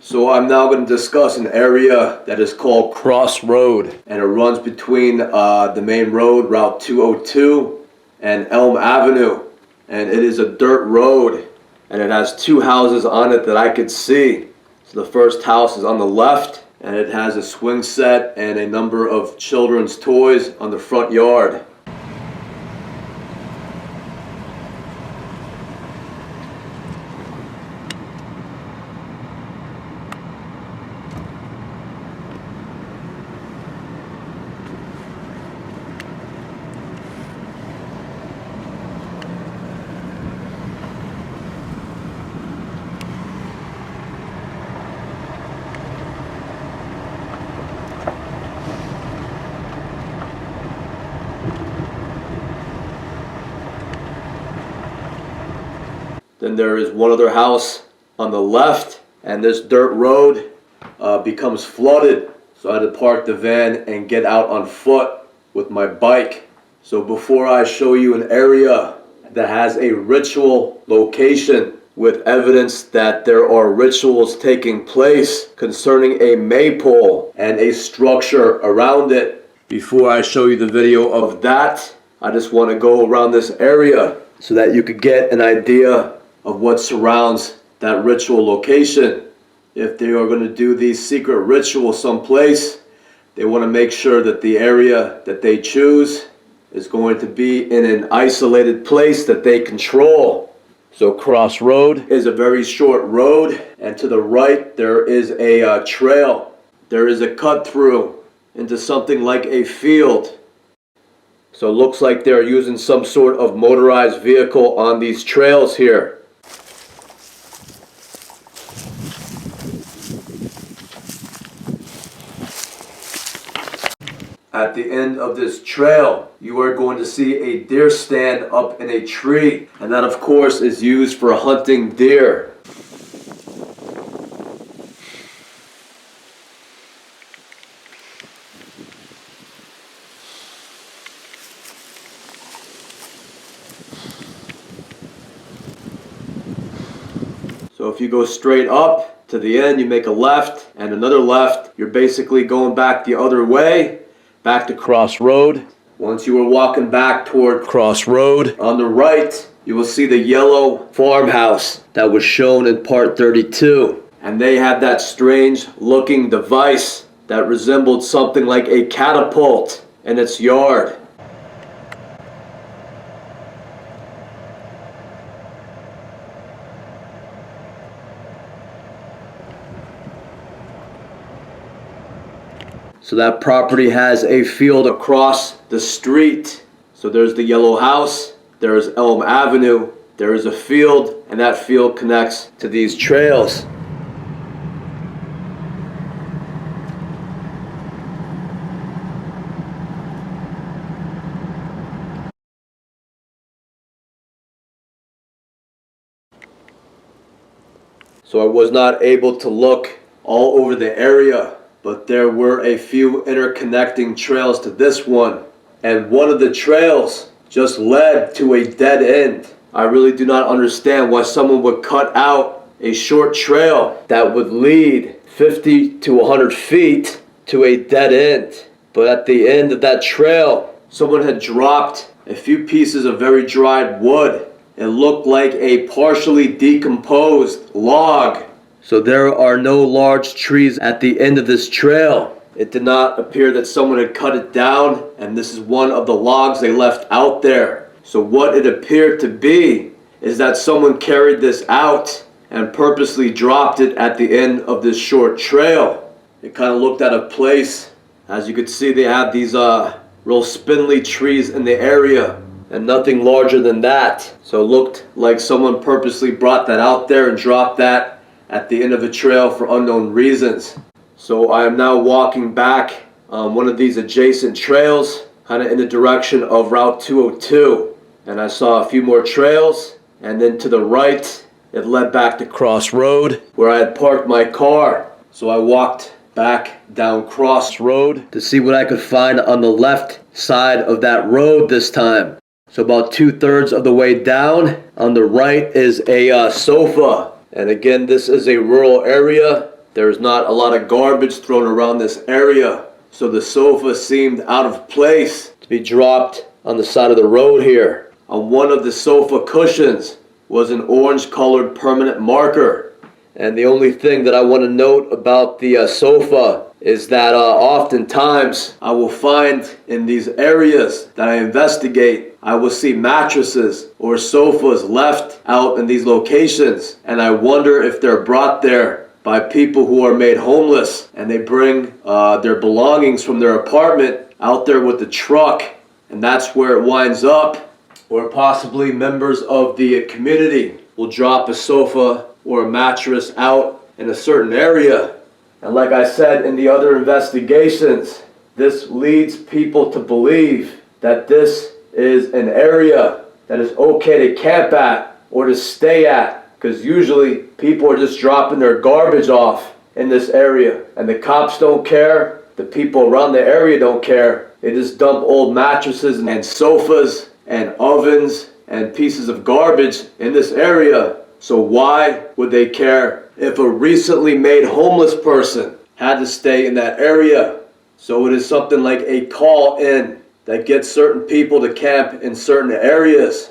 So I'm now going to discuss an area that is called Crossroad, and it runs between the main road, Route 202, and Elm Avenue. And it is a dirt road, and it has two houses on it that I could see. So the first house is on the left, and it has a swing set and a number of children's toys on the front yard. Then there is one other house on the left, and this dirt road becomes flooded. So I had to park the van and get out on foot with my bike. So before I show you an area that has a ritual location with evidence that there are rituals taking place concerning a maypole and a structure around it, before I show you the video of that, I just want to go around this area so that you could get an idea of what surrounds that ritual location. If they are going to do these secret rituals someplace, they want to make sure that the area that they choose is going to be in an isolated place that they control. So Crossroad is a very short road, and to the right there is a trail. There is a cut through into something like a field. So it looks like they're using some sort of motorized vehicle on these trails here. At the end of this trail, you are going to see a deer stand up in a tree, and that of course is used for hunting deer. So if you go straight up to the end, you make a left and another left, you're basically going back the other way, back to Crossroad. Once you are walking back toward Crossroad, on the right, you will see the yellow farmhouse that was shown in part 32. And they had that strange looking device that resembled something like a catapult in its yard. So that property has a field across the street. So there's the yellow house, there's Elm Avenue, there is a field, and that field connects to these trails. So I was not able to look all over the area, but there were a few interconnecting trails to this one. And one of the trails just led to a dead end. I really do not understand why someone would cut out a short trail that would lead 50 to 100 feet to a dead end. But at the end of that trail, someone had dropped a few pieces of very dried wood. It looked like a partially decomposed log. So there are no large trees at the end of this trail. It did not appear that someone had cut it down, and this is one of the logs they left out there. So what it appeared to be is that someone carried this out and purposely dropped it at the end of this short trail. It kind of looked out of place. As you could see, they have these real spindly trees in the area, and nothing larger than that. So it looked like someone purposely brought that out there and dropped that at the end of the trail for unknown reasons. So I am now walking back on one of these adjacent trails, kind of in the direction of Route 202. And I saw a few more trails, and then to the right, it led back to Crossroad, where I had parked my car. So I walked back down Crossroad to see what I could find on the left side of that road this time. So about 2/3 of the way down, on the right is a sofa. And again, this is a rural area, There's not a lot of garbage thrown around this area, so the sofa seemed out of place to be dropped on the side of the road here. On one of the sofa cushions was an orange-colored permanent marker. And the only thing that I want to note about the sofa is that oftentimes I will find in these areas that I investigate, I will see mattresses or sofas left out in these locations, and I wonder if they're brought there by people who are made homeless, and they bring their belongings from their apartment out there with the truck, and that's where it winds up. Or possibly members of the community will drop a sofa or a mattress out in a certain area. And like I said in the other investigations, this leads people to believe that this is an area that is okay to camp at or to stay at, because usually people are just dropping their garbage off in this area, and the cops don't care, the people around the area don't care. They just dump old mattresses and sofas and ovens and pieces of garbage in this area. So why would they care if a recently made homeless person had to stay in that area? So it is something like a call-in that gets certain people to camp in certain areas.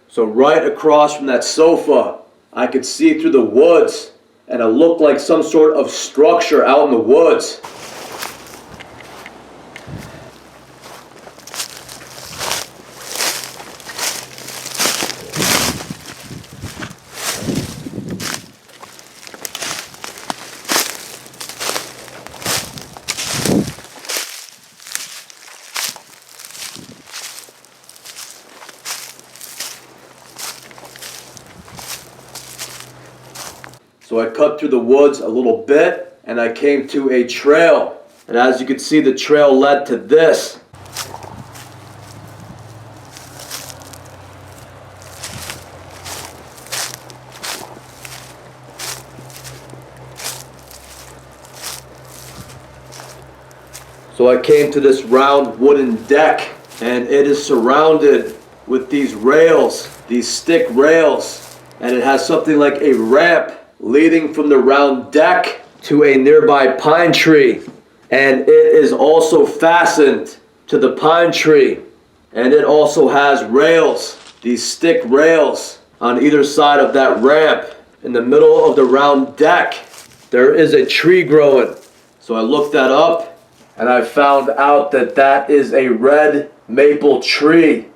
So right across from that sofa, I could see through the woods, and it looked like some sort of structure out in the woods. So I cut through the woods a little bit, and I came to a trail. And as you can see, the trail led to this. So I came to this round wooden deck, and it is surrounded with these rails, these stick rails, and it has something like a ramp leading from the round deck to a nearby pine tree, and it is also fastened to the pine tree, and it also has rails, these stick rails on either side of that ramp. In the middle of the round deck there is a tree growing. So I looked that up, and I found out that that is a red maple tree.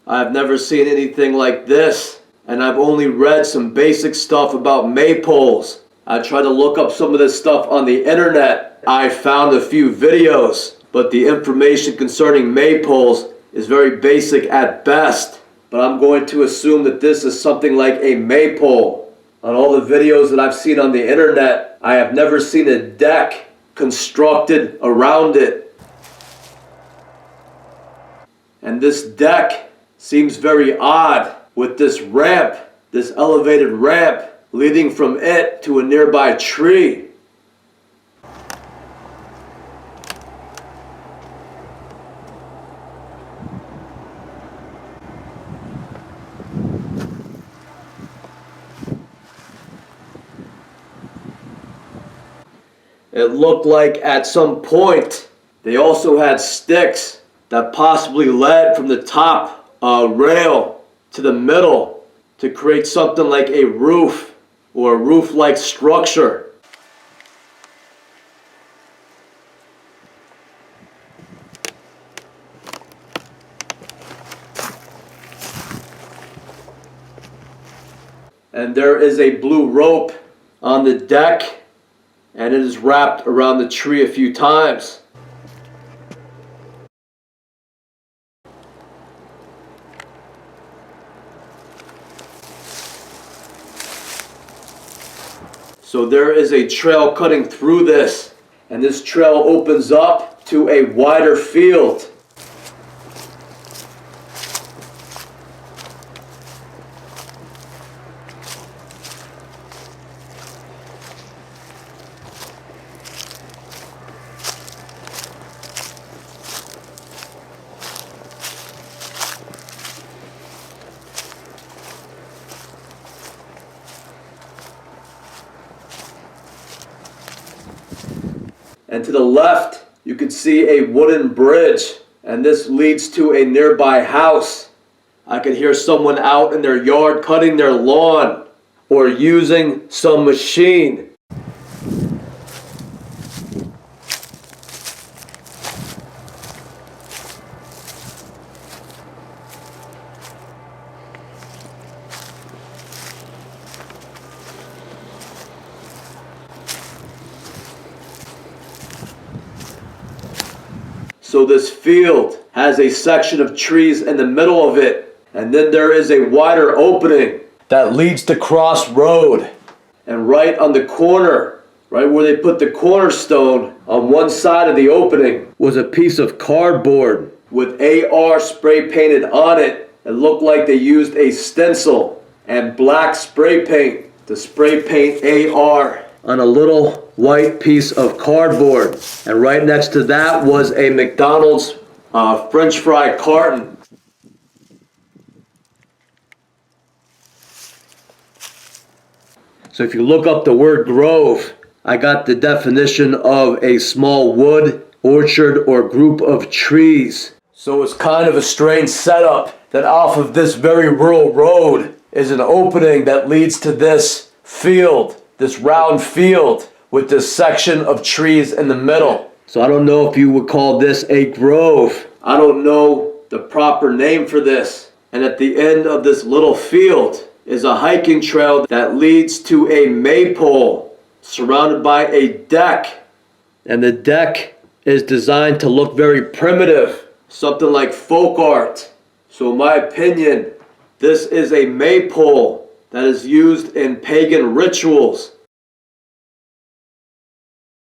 I've never seen anything like this, and I've only read some basic stuff about maypoles. I tried to look up some of this stuff on the internet. I found a few videos, but the information concerning maypoles is very basic at best. But I'm going to assume that this is something like a maypole. On all the videos that I've seen on the internet, I have never seen a deck constructed around it. And this deck seems very odd, with this ramp, this elevated ramp, leading from it to a nearby tree. It looked like at some point they also had sticks that possibly led from the top rail to the middle to create something like a roof or a roof-like structure. And there is a blue rope on the deck, and it is wrapped around the tree a few times. So there is a trail cutting through this, and this trail opens up to a wider field. And to the left, you can see a wooden bridge, and this leads to a nearby house. I could hear someone out in their yard cutting their lawn or using some machine. So this field has a section of trees in the middle of it, and then there is a wider opening that leads to Cross Road. And right on the corner, right where they put the cornerstone, on one side of the opening was a piece of cardboard with AR spray painted on it. It looked like they used a stencil and black spray paint to spray paint AR on a little white piece of cardboard. And right next to that was a McDonald's French fry carton. So if you look up the word grove, I got the definition of a small wood, orchard, or group of trees. So it's kind of a strange setup that off of this very rural road is an opening that leads to this field, this round field with this section of trees in the middle. So I don't know if you would call this a grove. I don't know the proper name for this. And at the end of this little field is a hiking trail that leads to a maypole surrounded by a deck. And the deck is designed to look very primitive, something like folk art. So in my opinion, this is a maypole that is used in pagan rituals